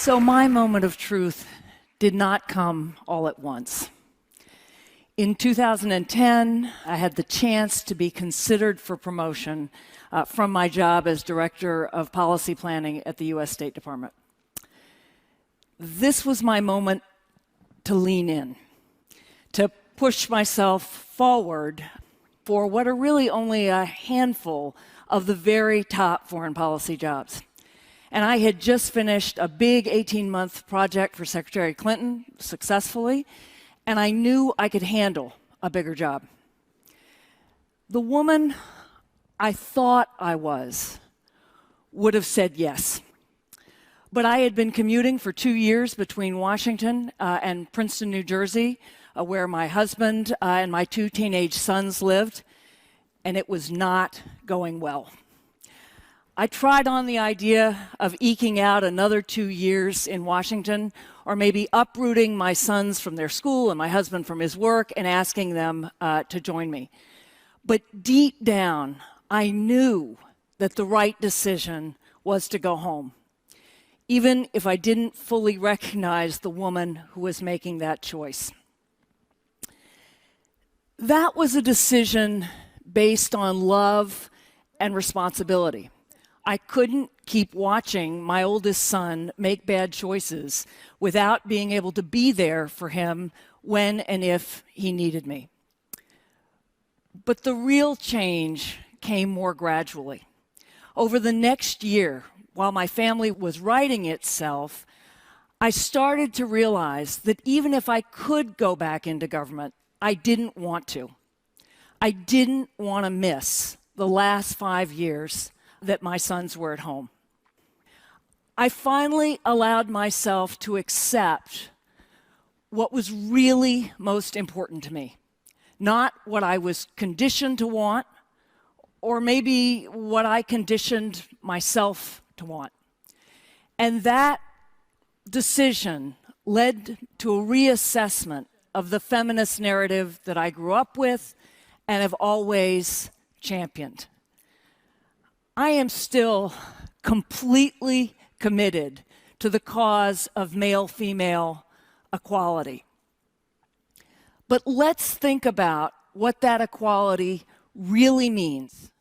So my moment of truth did not come all at once. In 2010, I had the chance to be considered for promotion from my job as Director of Policy Planning at the U.S. State Department. This was my moment to lean in, to push myself forward for what are really only a handful of the very top foreign policy jobs. And I had just finished a big 18-month project for Secretary Clinton successfully, and I knew I could handle a bigger job. The woman I thought I was would have said yes. But I had been commuting for 2 years between Washington and Princeton, New Jersey, where my husband and my 2 teenage sons lived, and it was not going well. I tried on the idea of eking out another 2 years in Washington, or maybe uprooting my sons from their school and my husband from his work and asking them to join me. But deep down, I knew that the right decision was to go home, even if I didn't fully recognize the woman who was making that choice. That was a decision based on love and responsibility. I couldn't keep watching my oldest son make bad choices without being able to be there for him when and if he needed me. But the real change came more gradually. Over the next year, while my family was righting itself, I started to realize that even if I could go back into government, I didn't want to. I didn't want to miss the last 5 years that my sons were at home. I finally allowed myself to accept what was really most important to me, not what I was conditioned to want, or maybe what I conditioned myself to want. And that decision led to a reassessment of the feminist narrative that I grew up with and have always championed. I am still completely committed to the cause of male-female equality. But let's think about what that equality really means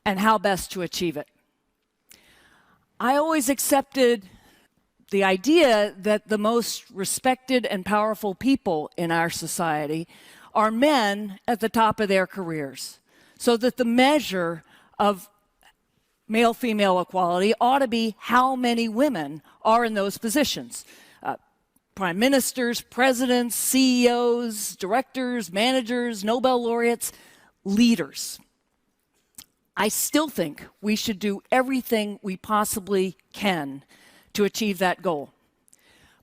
and how best to achieve it. I always accepted the idea that the most respected and powerful people in our society are men at the top of their careers, so that the measure of male-female equality ought to be how many women are in those positions. Prime ministers, presidents, CEOs, directors, managers, Nobel laureates, leaders. I still think we should do everything we possibly can to achieve that goal.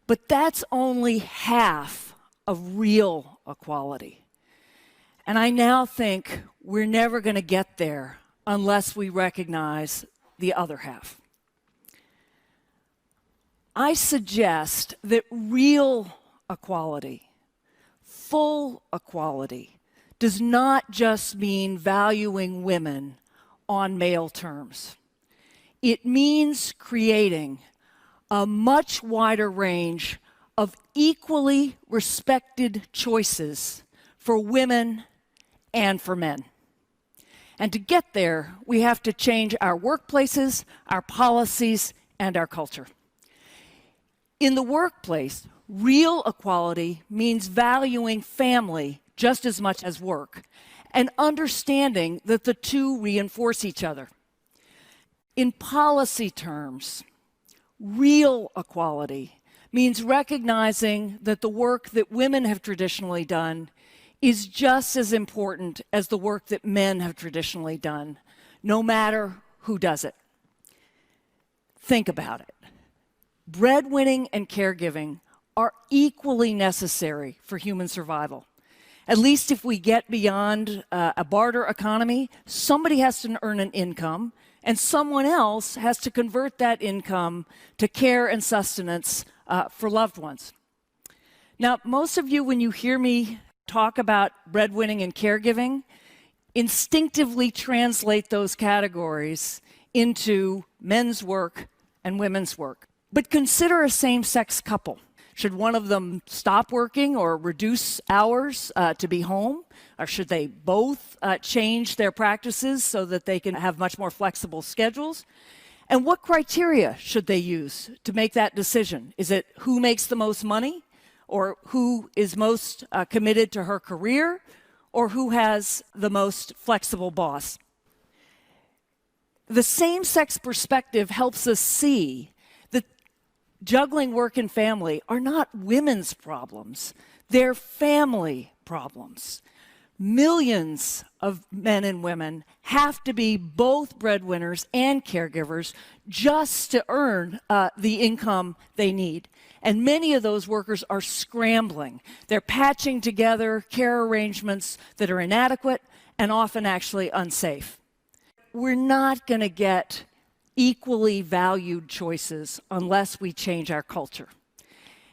But that's only half of real equality. And I now think we're never going to get there unless we recognize the other half. I suggest that real equality, full equality, does not just mean valuing women on male terms. It means creating a much wider range of equally respected choices for women and for men. And to get there, we have to change our workplaces, our policies, and our culture. In the workplace, real equality means valuing family just as much as work, and understanding that the two reinforce each other. In policy terms, real equality means recognizing that the work that women have traditionally done is just as important as the work that men have traditionally done, no matter who does it. Think about it. Breadwinning and caregiving are equally necessary for human survival. At least if we get beyond a barter economy, somebody has to earn an income, and someone else has to convert that income to care and sustenance for loved ones. Now, most of you, when you hear me talk about breadwinning and caregiving, instinctively translate those categories into men's work and women's work. But consider a same-sex couple. Should one of them stop working or reduce hours to be home? Or should they both change their practices so that they can have much more flexible schedules? And what criteria should they use to make that decision? Is it who makes the most money? Or who is most committed to her career? Or who has the most flexible boss? The same-sex perspective helps us see that juggling work and family are not women's problems. They're family problems. Millions of men and women have to be both breadwinners and caregivers just to earn the income they need. And many of those workers are scrambling. They're patching together care arrangements that are inadequate and often actually unsafe. We're not going to get equally valued choices unless we change our culture.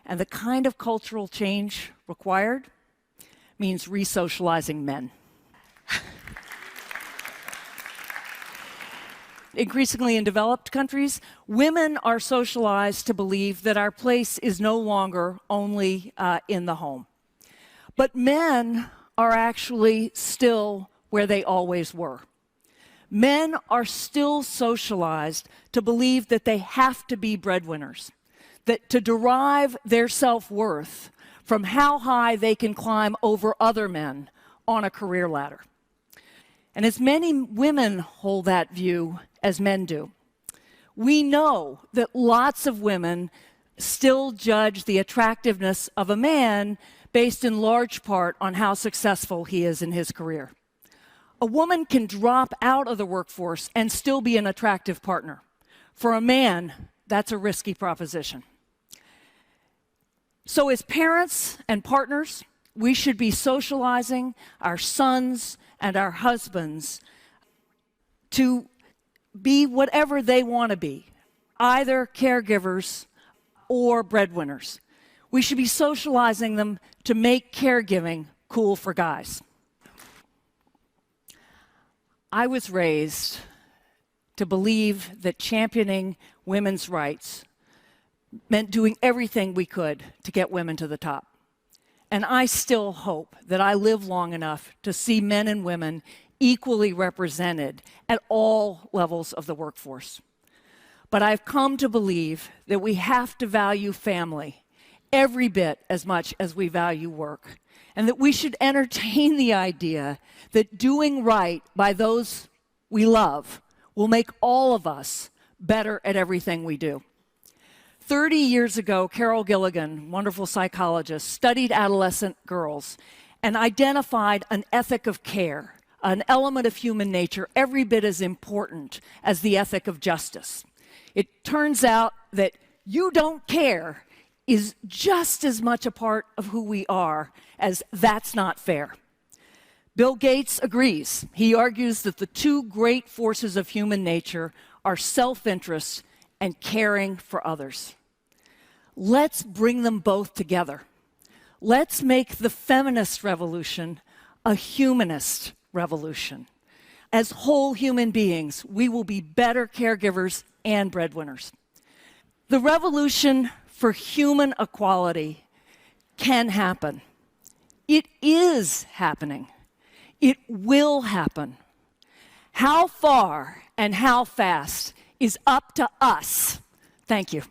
And the kind of cultural change required means re-socializing men. Increasingly in developed countries, women are socialized to believe that our place is no longer only in the home. But men are actually still where they always were. Men are still socialized to believe that they have to be breadwinners, that to derive their self-worth from how high they can climb over other men on a career ladder. And as many women hold that view as men do, we know that lots of women still judge the attractiveness of a man based in large part on how successful he is in his career. A woman can drop out of the workforce and still be an attractive partner. For a man, that's a risky proposition. So as parents and partners, we should be socializing our sons and our husbands to be whatever they want to be, either caregivers or breadwinners. We should be socializing them to make caregiving cool for guys. I was raised to believe that championing women's rights meant doing everything we could to get women to the top. And I still hope that I live long enough to see men and women equally represented at all levels of the workforce. But I've come to believe that we have to value family every bit as much as we value work, and that we should entertain the idea that doing right by those we love will make all of us better at everything we do. 30 years ago, Carol Gilligan, wonderful psychologist, studied adolescent girls and identified an ethic of care, an element of human nature every bit as important as the ethic of justice. It turns out that you don't care is just as much a part of who we are as that's not fair. Bill Gates agrees. He argues that the two great forces of human nature are self-interest and caring for others. Let's bring them both together. Let's make the feminist revolution a humanist revolution. As whole human beings, we will be better caregivers and breadwinners. The revolution for human equality can happen. It is happening. It will happen. How far and how fast is up to us. Thank you.